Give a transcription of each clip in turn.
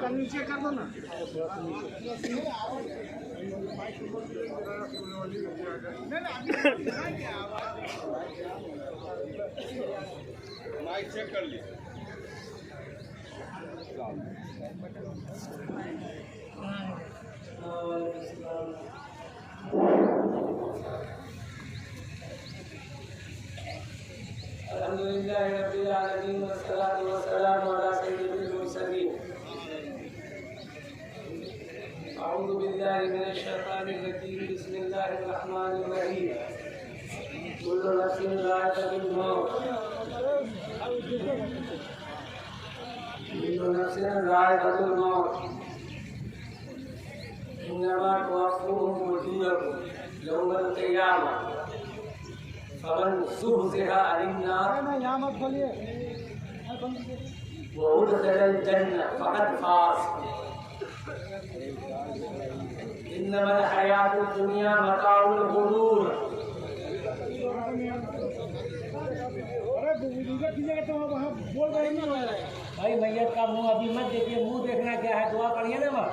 नीचे कर दो ना। माइक चेक कर ली। अल्हम्दुलिल्लाह रब्बिल आलमीन वस्सलातु वस्सलामु अला सय्यिदिल मुरसलीन। अऊज़ु बिल्लाहि मिनश शैतानिर रजीम। बिस्मिल्लाहिर रहमानिर रहीम। कुल्लु नफ्सिन ज़ाइक़ातुल मौत। कुल्लु नफ्सिन ज़ाइक़ातुल मौत। इन्नमा तुवफ़्फ़ूहुम उजूरकुम यौमल क़ियामह। फमन ज़ुहज़िहा अनिन नार व उदख़िलल जन्नह फ़क़द फ़ाज़। इन्नमल हयातुद दुनिया मताउल गुरूर। भाई मैयत का मुंह अभी मत देखिए, मुंह देखना क्या है, दुआ पढ़िए ना, मत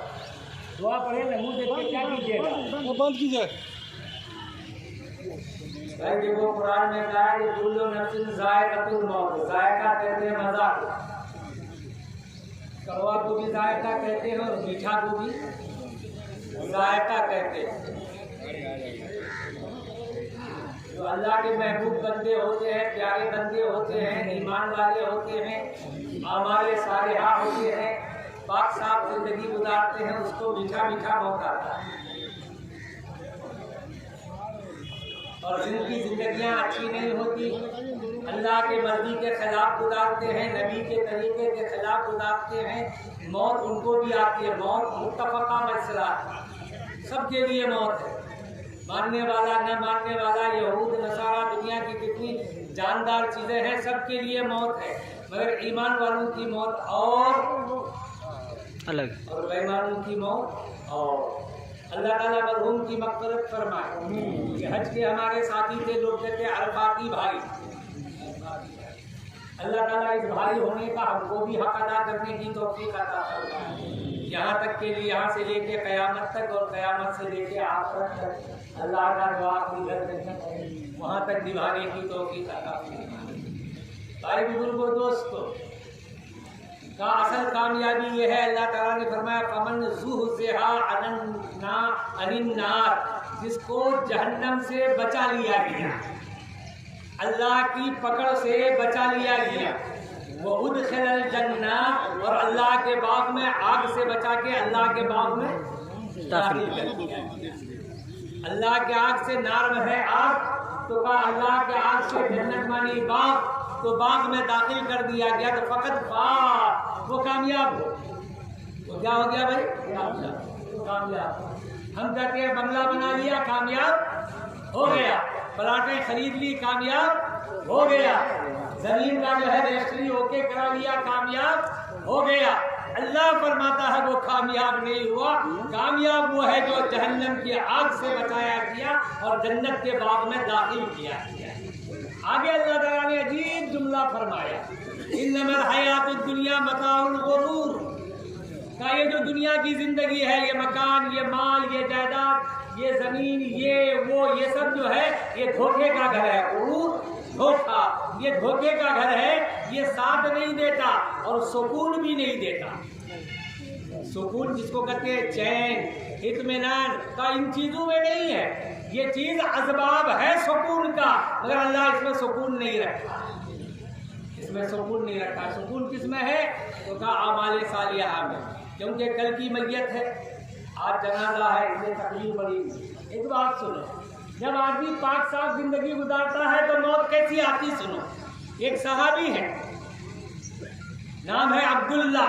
दुआ पढ़िए ना, मुंह देख के क्या कीजिएगा, बंद कीजिए। भाई देखो कुरान में कहा है कि कुल्लु नफ्सिन ज़ाइक़ातुल मौत। ज़ायका कहते हैं मज़ा, कड़वा को भी ज़ायका कहते हैं और मीठा को भी ज़ायका कहते हैं। जो अल्लाह के महबूब बंदे होते हैं, प्यारे बंदे होते हैं, ईमान वाले होते हैं, हमारे सालिहा होते हैं, पाक साफ जिंदगी गुजारते हैं, उसको मीठा मीठा मौत आता है। और जिनकी जिंदगियां अच्छी नहीं होती, अल्लाह के मर्जी के खिलाफ गुजारते हैं, नबी के तरीके के खिलाफ गुजारते हैं, मौत उनको भी आती है। मौत मुत्तफ़क़ा मसला, सबके लिए मौत है, मानने वाला न मानने वाला, यहूद नसारा, दुनिया की जितनी जानदार चीज़ें हैं सबके लिए मौत है, मगर ईमान वालों की मौत और अलग और बेईमानों की मौत और। अल्लाह ताला मरहूम की मग़फ़िरत फरमाए। ये हज के हमारे साथी थे, लोग कहते हैं अरफाती भाई। अल्लाह ताला इस भाई होने का हमको भी हक अदा करने की तौफ़ीक़ अता फरमाए। यहाँ तक के लिए, यहाँ से लेके क़यामत तक और क़यामत से लेके आखिरत तक अल्लाह का दुआ की घर वहाँ तक निभाने की तौफ़ीक़ अता फरमाए। भाई बुजुर्गों, दोस्तों, का असल कामयाबी ये है, अल्लाह ताला ने फरमाया फमन ज़ुहज़िहा अनिन नार, जिसको जहन्नम से बचा लिया गया, अल्लाह की पकड़ से बचा लिया गया, वो उदख़िलल जन्नह, और अल्लाह के बाग में आग से बचा के अल्लाह के बाग में दाखिल कर दिया। अल्लाह के आग से नार में है आग, तो कहा अल्लाह के आग से जन्नत मानी बाग, तो बाग में दाखिल कर दिया गया, तो फ़क़द फ़ाज़, वो कामयाब हो। तो क्या हो गया भाई? कामयाब। हम कहते हैं बंगला बना लिया, कामयाब हो गया, प्लाटें खरीद ली, कामयाब हो गया, जमीन का जो है रजिस्ट्री ओके करा लिया, कामयाब हो गया। अल्लाह फरमाता है वो कामयाब नहीं हुआ, कामयाब वो है जो जहन्नम की आग से बचाया गया और जन्नत के बाग में दाखिल किया गया। आगे अल्लाह ताला ने अजीब जुमला फरमाया, इन्नमल हयातुद दुनिया मताउल गुरूर, का ये जो दुनिया की जिंदगी है, ये मकान, ये माल, ये जायदाद, ये जमीन, ये वो, ये सब जो है ये धोखे का घर है। गुरूर धोखा, ये धोखे का घर है, ये साथ नहीं देता और सुकून भी नहीं देता। सुकून जिसको कहते हैं चैन, इत्मीनान का इन चीजों में नहीं है, ये चीज असबाब है सुकून का, मगर अल्लाह इसमें सुकून नहीं रखा, इसमें सुकून नहीं रखा। सुकून किसमें है? तो कहा आमाले सालिहा में, क्योंकि कल की मैयत है, आज जनाजा है, इसलिए तकलीफ बड़ी। एक बात सुनो, जब आदमी पाक साफ जिंदगी गुजारता है तो मौत कैसी आती सुनो। एक सहाबी है, नाम है अब्दुल्ला,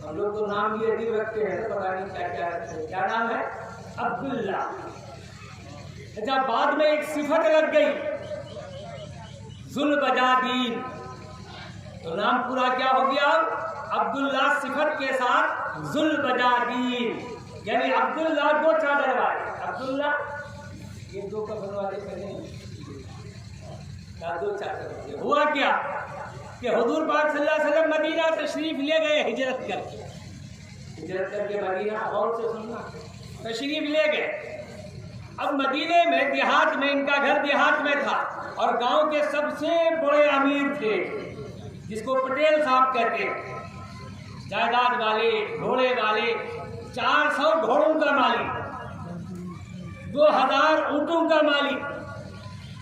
हम लोग तो नाम भी अजीब रखते हैं, पता नहीं क्या क्या रखते हैं। क्या नाम है? अब्दुल्ला। जब बाद में एक सिफत लग गई जुल्बजादीन, तो नाम पूरा क्या हो गया? अब्दुल्ला सिफत के साथ जुल्बजादीन, यानी अब्दुल्ला दो चादर वाले। अब्दुल्ला ये दो कफन वाले पहले हुआ क्या कि हुजूर पाक सल्लल्लाहु अलैहि वसल्लम मदीना तशरीफ ले गए हिजरत करके मदीना, और से सुनना, तशरीफ ले गए। अब मदीने में देहात में, इनका घर देहात में था और गांव के सबसे बड़े अमीर थे जिसको पटेल साहब कहते हैं, जायदाद वाले, घोड़े वाले, 400 घोड़ों का मालिक, 2000 ऊँटों का मालिक,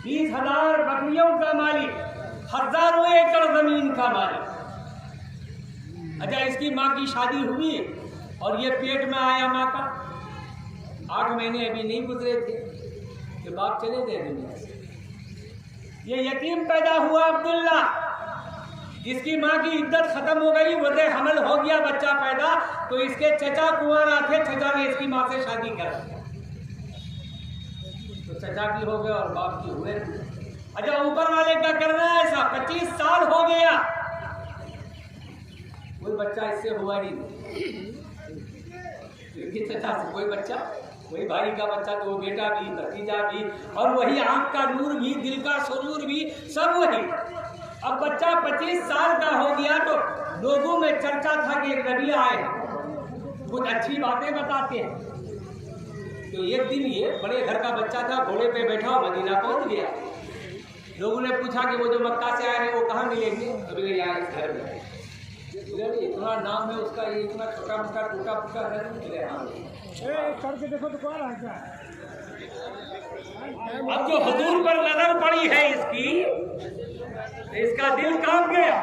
20,000 बकरियों का मालिक, हजारों एकड़ जमीन का मालिक। अच्छा, इसकी माँ की शादी हुई और ये पेट में आया माँ का, 8 महीने अभी नहीं गुजरे थे कि बाप चले गए दुनिया से। ये यतीम पैदा हुआ अब्दुल्ला, जिसकी माँ की इद्दत खत्म हो गई, वजह हमल हो गया, बच्चा पैदा, तो इसके चचा कुंवारा थे, चचा ने इसकी माँ से शादी कर दी, तो चचा की हो गए और बाप की हुए। अच्छा, ऊपर वाले का करना है ऐसा, 25 साल हो गया, कोई बच्चा इससे हुआ ही नहीं, क्योंकि चचा से कोई बच्चा, कोई भाई का बच्चा तो वो बेटा भी, भतीजा भी, और वही आंख का नूर भी, दिल का सुरूर भी, सब वही। अब बच्चा 25 साल का हो गया तो लोगों में चर्चा था कि एक नबी आए, कुछ अच्छी बातें बताते हैं। तो एक दिन ये बड़े घर का बच्चा था, घोड़े पे बैठा मदीना पहुंच गया। लोगों ने पूछा कि वो जो मक्का से आए हैं वो कहाँ मिलेंगे? अभी यहाँ इस घर में। इतना नाम है उसका, ये इतना छोटा मोटा टूटा फूटा घर मिले करके देखो तो कौन है क्या? अब जो हुजूर पर नजर पड़ी है इसकी, इसका दिल कांप गया।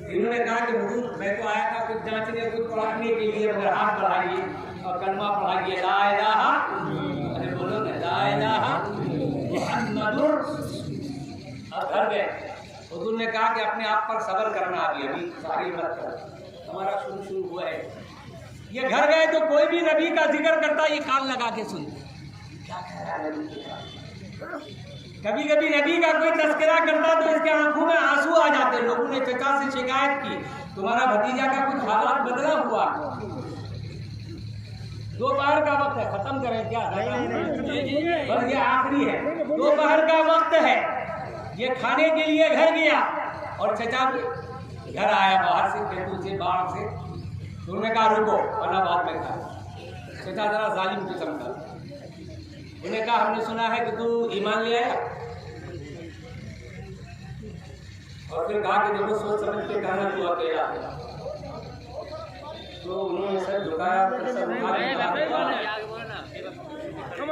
इन्होंने कहा कि हुजूर मैं तो आया था कुछ जांचने, कुछ पढ़ाने के लिए, मगर हाथ बढ़ाइए और कलमा पढ़ाइए, ला इलाहा, अरे बोलो ना, ला इलाहा मुहम्मदुर। अब घर गए, हुजूर ने कहा कि अपने आप पर सब्र करना, अभी सारी मत कर, हमारा शुरू हुआ है। ये घर गए तो कोई भी नबी का जिक्र करता, ये कान लगा के सुनते, क्या कह रहा है नबी। कभी कभी नबी का कोई तस्करा करता तो इसके आंखों में आंसू आ जाते। लोगों ने चचा से शिकायत की, तुम्हारा भतीजा का कुछ हालात बदला हुआ। दोपहर का वक्त है, खत्म करें क्या? बस ये आखिरी है, दोपहर का वक्त है। ये खाने के लिए घर गया और चचा घर आया बाहर से, खेतों से, बाहर से। उन्होंने कहा रुको, वरना बाद में खा। चचा जरा जालिम किस्म का, उन्हें कहा हमने सुना है कि तू ईमान ले आया, और फिर कहा कि देखो सोच समझ के कहना तू अकेला है। तो उन्होंने सर झुकाया, सब